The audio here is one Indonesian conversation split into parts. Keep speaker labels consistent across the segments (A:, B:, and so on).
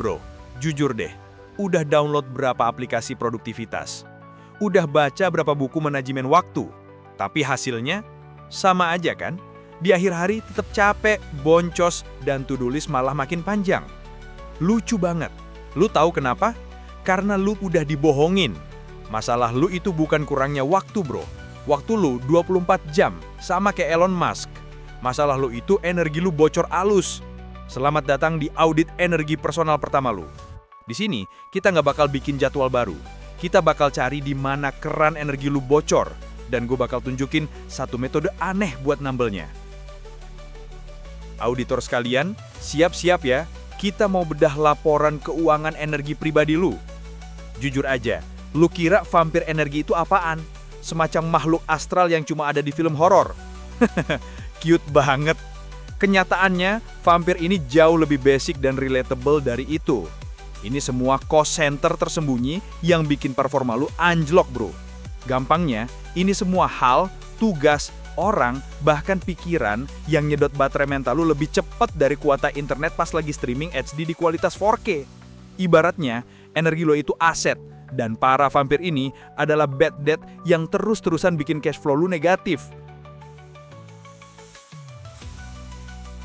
A: Bro, jujur deh, udah download berapa aplikasi produktivitas? Udah baca berapa buku manajemen waktu? Tapi hasilnya sama aja kan? Di akhir hari tetap capek, boncos, dan to-do list malah makin panjang. Lucu banget. Lu tahu kenapa? Karena lu udah dibohongin. Masalah lu itu bukan kurangnya waktu, bro. Waktu lu 24 jam, sama kayak Elon Musk. Masalah lu itu energi lu bocor alus. Selamat datang di audit energi personal pertama lu. Di sini, kita nggak bakal bikin jadwal baru. Kita bakal cari di mana keran energi lu bocor. Dan gue bakal tunjukin satu metode aneh buat nambelnya. Auditor sekalian, siap-siap ya. Kita mau bedah laporan keuangan energi pribadi lu. Jujur aja, lu kira vampir energi itu apaan? Semacam makhluk astral yang cuma ada di film horor. Cute banget. Kenyataannya, vampir ini jauh lebih basic dan relatable dari itu. Ini semua cost center tersembunyi yang bikin performa lu anjlok, bro. Gampangnya, ini semua hal, tugas, orang, bahkan pikiran yang nyedot baterai mental lu lebih cepat dari kuota internet pas lagi streaming HD di kualitas 4K. Ibaratnya, energi lo itu aset, dan para vampir ini adalah bad debt yang terus-terusan bikin cash flow lu negatif.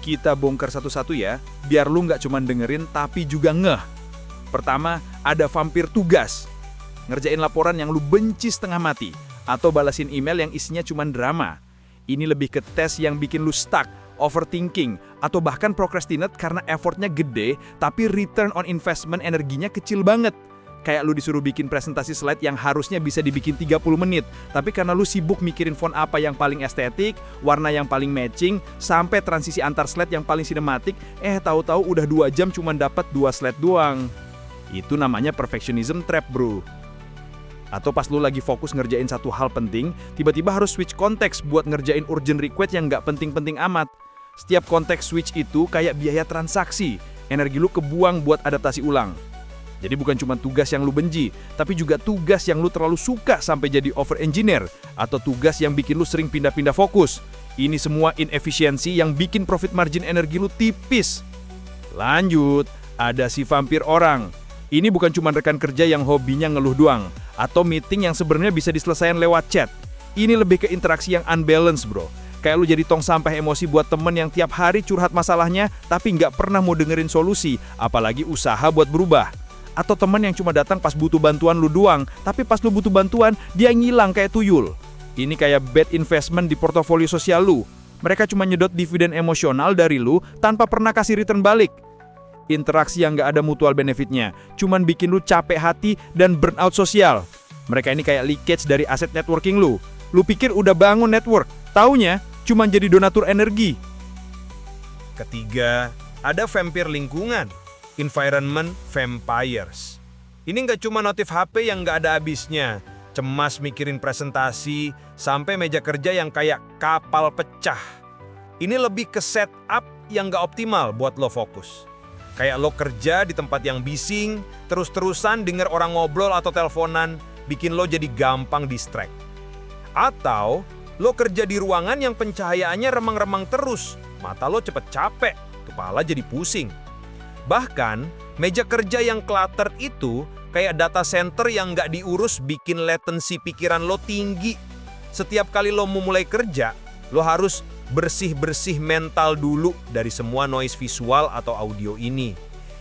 A: Kita bongkar satu-satu ya, biar lu nggak cuma dengerin tapi juga ngeh. Pertama, ada vampir tugas. Ngerjain laporan yang lu benci setengah mati, atau balasin email yang isinya cuma drama. Ini lebih ke tes yang bikin lu stuck, overthinking, atau bahkan procrastinate karena effortnya gede, tapi return on investment energinya kecil banget. Kayak lu disuruh bikin presentasi slide yang harusnya bisa dibikin 30 menit, tapi karena lu sibuk mikirin font apa yang paling estetik, warna yang paling matching, sampai transisi antar slide yang paling sinematik, tahu-tahu udah 2 jam cuma dapat 2 slide doang. Itu namanya perfectionism trap, bro. Atau pas lu lagi fokus ngerjain satu hal penting, tiba-tiba harus switch konteks buat ngerjain urgent request yang nggak penting-penting amat. Setiap konteks switch itu kayak biaya transaksi, energi lu kebuang buat adaptasi ulang. Jadi bukan cuma tugas yang lu benci, tapi juga tugas yang lu terlalu suka sampai jadi over-engineer, atau tugas yang bikin lu sering pindah-pindah fokus. Ini semua inefisiensi yang bikin profit margin energi lu tipis. Lanjut, ada si vampir orang. Ini bukan cuma rekan kerja yang hobinya ngeluh doang, atau meeting yang sebenarnya bisa diselesaikan lewat chat. Ini lebih ke interaksi yang unbalanced, bro. Kayak lu jadi tong sampah emosi buat temen yang tiap hari curhat masalahnya, tapi nggak pernah mau dengerin solusi, apalagi usaha buat berubah. Atau temen yang cuma datang pas butuh bantuan lu doang, tapi pas lu butuh bantuan, dia ngilang kayak tuyul. Ini kayak bad investment di portofolio sosial lu. Mereka cuma nyedot dividen emosional dari lu tanpa pernah kasih return balik. Interaksi yang nggak ada mutual benefitnya, cuman bikin lu capek hati dan burnout sosial. Mereka ini kayak leakage dari aset networking lu. Lu pikir udah bangun network, taunya cuman jadi donatur energi. Ketiga, ada vampir lingkungan. Environment vampires. Ini nggak cuma notif HP yang nggak ada habisnya, cemas mikirin presentasi, sampai meja kerja yang kayak kapal pecah. Ini lebih ke setup yang nggak optimal buat lo fokus. Kayak lo kerja di tempat yang bising, terus-terusan denger orang ngobrol atau teleponan, bikin lo jadi gampang distract. Atau lo kerja di ruangan yang pencahayaannya remang-remang terus, mata lo cepet capek, kepala jadi pusing. Bahkan, meja kerja yang clutter itu kayak data center yang nggak diurus bikin latensi pikiran lo tinggi. Setiap kali lo mau mulai kerja, lo harus bersih-bersih mental dulu dari semua noise visual atau audio ini.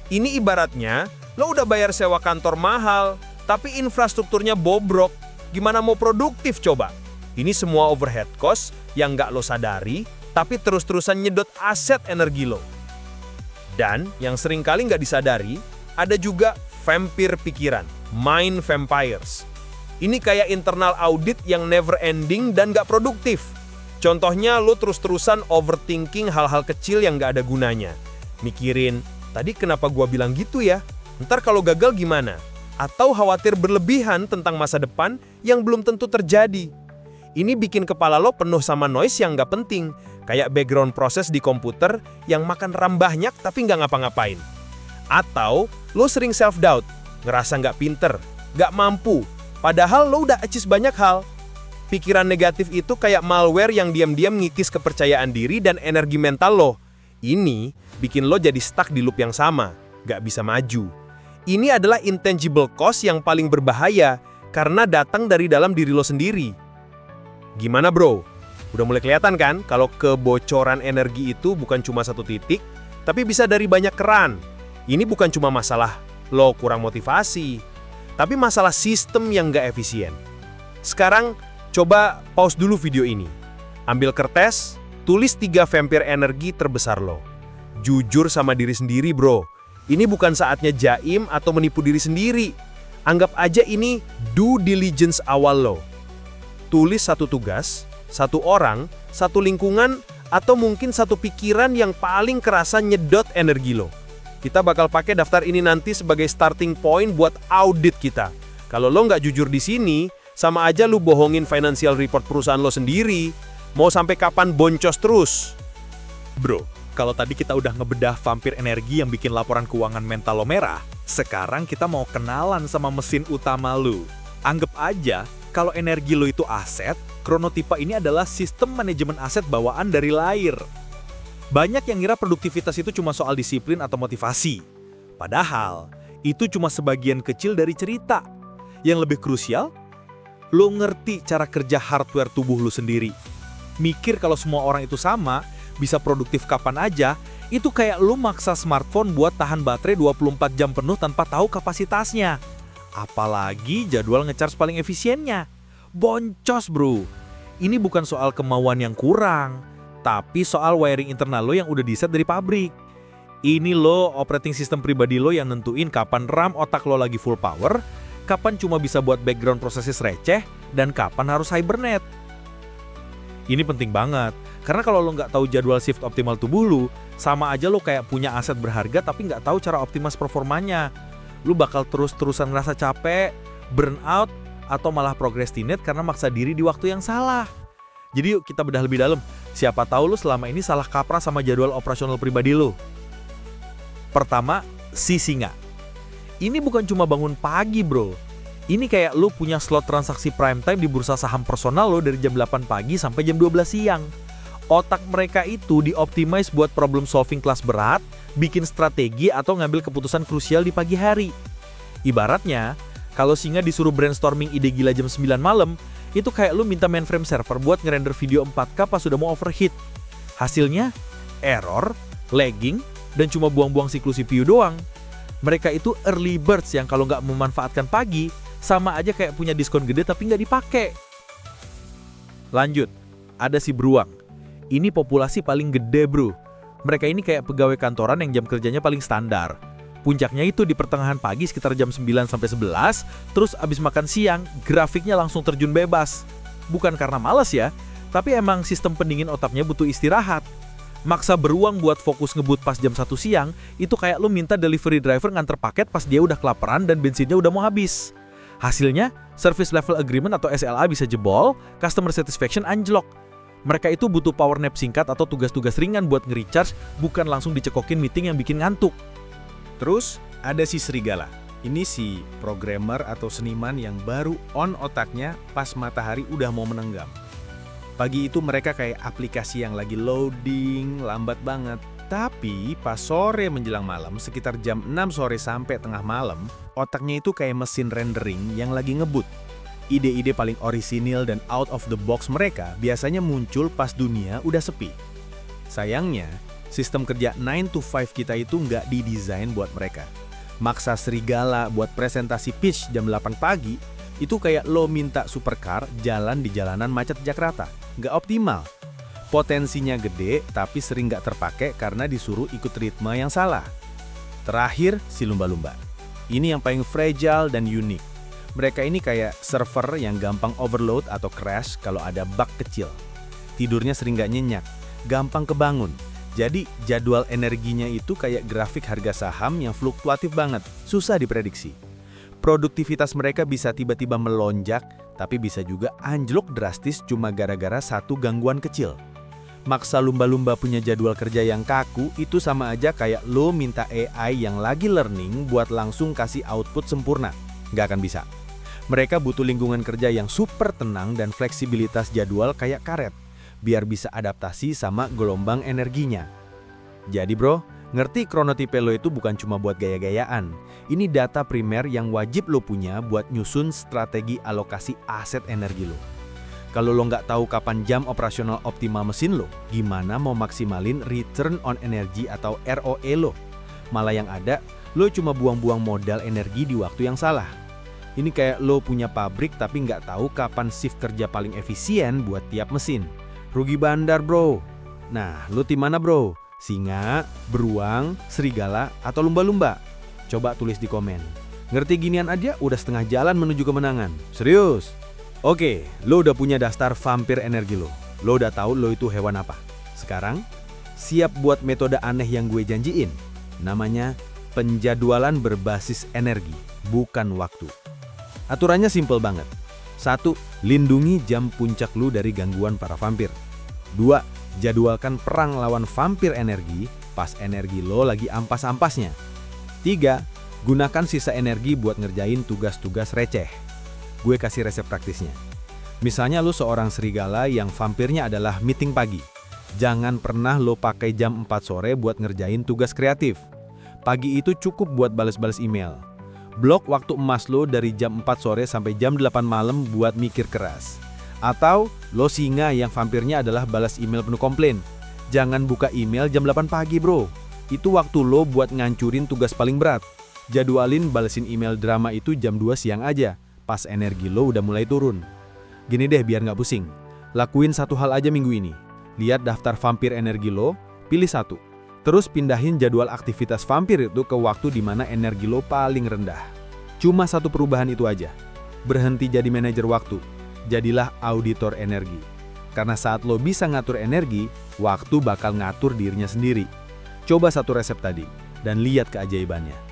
A: Ini ibaratnya, lo udah bayar sewa kantor mahal, tapi infrastrukturnya bobrok. Gimana mau produktif coba? Ini semua overhead cost yang nggak lo sadari, tapi terus-terusan nyedot aset energi lo. Dan yang seringkali nggak disadari, ada juga vampir pikiran, mind vampires. Ini kayak internal audit yang never ending dan nggak produktif. Contohnya lo terus-terusan overthinking hal-hal kecil yang nggak ada gunanya. Mikirin, tadi kenapa gua bilang gitu ya? Ntar kalau gagal gimana? Atau khawatir berlebihan tentang masa depan yang belum tentu terjadi. Ini bikin kepala lo penuh sama noise yang nggak penting, kayak background proses di komputer yang makan RAM banyak tapi nggak ngapa-ngapain. Atau lo sering self-doubt, ngerasa nggak pinter, nggak mampu, padahal lo udah achieve banyak hal. Pikiran negatif itu kayak malware yang diam-diam ngikis kepercayaan diri dan energi mental lo. Ini bikin lo jadi stuck di loop yang sama.
B: nggak bisa maju. Ini adalah intangible cost yang paling berbahaya karena datang dari dalam diri lo sendiri. Gimana bro? Udah mulai kelihatan kan kalau kebocoran energi itu bukan cuma satu titik, tapi bisa dari banyak keran. Ini bukan cuma masalah lo kurang motivasi, tapi masalah sistem yang nggak efisien. Sekarang coba pause dulu video ini. Ambil kertas, tulis 3 vampir energi terbesar lo. Jujur sama diri sendiri bro. Ini bukan saatnya jaim atau menipu diri sendiri. Anggap aja ini due diligence awal lo. Tulis satu tugas, satu orang, satu lingkungan, atau mungkin satu pikiran yang paling kerasa nyedot energi lo. Kita bakal pakai daftar ini nanti sebagai starting point buat audit kita. Kalau lo nggak jujur di sini, sama aja lo bohongin financial report perusahaan lo sendiri. Mau sampai kapan boncos terus?
C: Bro, kalau tadi kita udah ngebedah vampir energi yang bikin laporan keuangan mental lo merah, sekarang kita mau kenalan sama mesin utama lo. Anggap aja, kalau energi lo itu aset, Chronotype ini adalah sistem manajemen aset bawaan dari lahir. Banyak yang ngira produktivitas itu cuma soal disiplin atau motivasi. Padahal, itu cuma sebagian kecil dari cerita. Yang lebih krusial, lo ngerti cara kerja hardware tubuh lo sendiri. Mikir kalau semua orang itu sama, bisa produktif kapan aja, itu kayak lu maksa smartphone buat tahan baterai 24 jam penuh tanpa tahu kapasitasnya. Apalagi jadwal ngecharge paling efisiennya. Boncos bro. Ini bukan soal kemauan yang kurang, tapi soal wiring internal lo yang udah diset dari pabrik. Ini lo operating system pribadi lo yang nentuin kapan RAM otak lo lagi full power, kapan cuma bisa buat background processes receh, dan kapan harus hibernate. Ini penting banget. Karena kalau lo nggak tahu jadwal shift optimal tubuh lo, sama aja lo kayak punya aset berharga tapi nggak tahu cara optimas performanya. Lo bakal terus-terusan ngerasa capek, burn out, atau malah procrastinate karena maksa diri di waktu yang salah. Jadi yuk kita bedah lebih dalam. Siapa tahu lo selama ini salah kaprah sama jadwal operasional pribadi lo. Pertama, si singa. Ini bukan cuma bangun pagi bro. Ini kayak lo punya slot transaksi prime time di bursa saham personal lo dari jam 8 pagi sampai jam 12 siang. Otak mereka itu dioptimize buat problem solving kelas berat, bikin strategi atau ngambil keputusan krusial di pagi hari. Ibaratnya, kalau singa disuruh brainstorming ide gila jam 9 malam, itu kayak lu minta mainframe server buat ngerender video 4K pas sudah mau overheat. Hasilnya, error, lagging, dan cuma buang-buang siklus CPU doang. Mereka itu early birds yang kalau nggak memanfaatkan pagi, sama aja kayak punya diskon gede tapi nggak dipakai. Lanjut, ada si beruang. Ini populasi paling gede bro. Mereka ini kayak pegawai kantoran yang jam kerjanya paling standar. Puncaknya itu di pertengahan pagi sekitar jam 9 sampai 11, terus abis makan siang, grafiknya langsung terjun bebas. Bukan karena malas ya, tapi emang sistem pendingin otaknya butuh istirahat. Maksa beruang buat fokus ngebut pas jam 1 siang, itu kayak lu minta delivery driver nganter paket pas dia udah kelaparan dan bensinnya udah mau habis. Hasilnya, service level agreement atau SLA bisa jebol, customer satisfaction anjlok. Mereka itu butuh power nap singkat atau tugas-tugas ringan buat nge-recharge, bukan langsung dicekokin meeting yang bikin ngantuk.
D: Terus ada si serigala. Ini si programmer atau seniman yang baru on otaknya pas matahari udah mau menenggam. Pagi itu mereka kayak aplikasi yang lagi loading, lambat banget. Tapi pas sore menjelang malam, sekitar jam 6 sore sampai tengah malam, otaknya itu kayak mesin rendering yang lagi ngebut. Ide-ide paling orisinil dan out of the box mereka biasanya muncul pas dunia udah sepi. Sayangnya, sistem kerja 9 to 5 kita itu nggak didesain buat mereka. Maksa serigala buat presentasi pitch jam 8 pagi, itu kayak lo minta supercar jalan di jalanan macet Jakarta. Nggak optimal. Potensinya gede, tapi sering nggak terpakai karena disuruh ikut ritme yang salah. Terakhir, si lumba-lumba. Ini yang paling fragile dan unik. Mereka ini kayak server yang gampang overload atau crash kalau ada bug kecil. Tidurnya sering nggak nyenyak, gampang kebangun. Jadi jadwal energinya itu kayak grafik harga saham yang fluktuatif banget, susah diprediksi. Produktivitas mereka bisa tiba-tiba melonjak, tapi bisa juga anjlok drastis cuma gara-gara satu gangguan kecil. Maksa lumba-lumba punya jadwal kerja yang kaku itu sama aja kayak lo minta AI yang lagi learning buat langsung kasih output sempurna. Nggak akan bisa. Mereka butuh lingkungan kerja yang super tenang dan fleksibilitas jadwal kayak karet, biar bisa adaptasi sama gelombang energinya. Jadi bro, Ngerti chronotype lo itu bukan cuma buat gaya-gayaan. Ini data primer yang wajib lo punya buat nyusun strategi alokasi aset energi lo. Kalau lo nggak tahu kapan jam operasional optimal mesin lo, gimana mau maksimalin return on energy atau ROE lo? Malah yang ada, lo cuma buang-buang modal energi di waktu yang salah. Ini kayak lo punya pabrik tapi nggak tahu kapan shift kerja paling efisien buat tiap mesin. Rugi bandar bro. Nah, lo tim mana bro? Singa, beruang, serigala, atau lumba-lumba? Coba tulis di komen. Ngerti ginian aja udah setengah jalan menuju kemenangan. Serius? Oke, lo udah punya daftar vampir energi lo. Lo udah tahu lo itu hewan apa. Sekarang, siap buat metode aneh yang gue janjiin. Namanya penjadwalan berbasis energi, bukan waktu. Aturannya simple banget. 1. Lindungi jam puncak lo dari gangguan para vampir. 2. Jadwalkan perang lawan vampir energi pas energi lo lagi ampas-ampasnya. 3. Gunakan sisa energi buat ngerjain tugas-tugas receh. Gue kasih resep praktisnya. Misalnya lo seorang serigala yang vampirnya adalah meeting pagi. Jangan pernah lo pakai jam 4 sore buat ngerjain tugas kreatif. Pagi itu cukup buat balas-balas email. Blok waktu emas lo dari jam 4 sore sampai jam 8 malam buat mikir keras. Atau lo singa yang vampirnya adalah balas email penuh komplain. Jangan buka email jam 8 pagi bro. Itu waktu lo buat ngancurin tugas paling berat. Jadwalin balesin email drama itu jam 2 siang aja. Pas energi lo udah mulai turun. Gini deh biar nggak pusing. Lakuin satu hal aja minggu ini. Lihat daftar vampir energi lo, pilih satu. Terus pindahin jadwal aktivitas vampir itu ke waktu di mana energi lo paling rendah. Cuma satu perubahan itu aja. Berhenti jadi manajer waktu. Jadilah auditor energi. Karena saat lo bisa ngatur energi, waktu bakal ngatur dirinya sendiri. Coba satu resep tadi, dan lihat keajaibannya.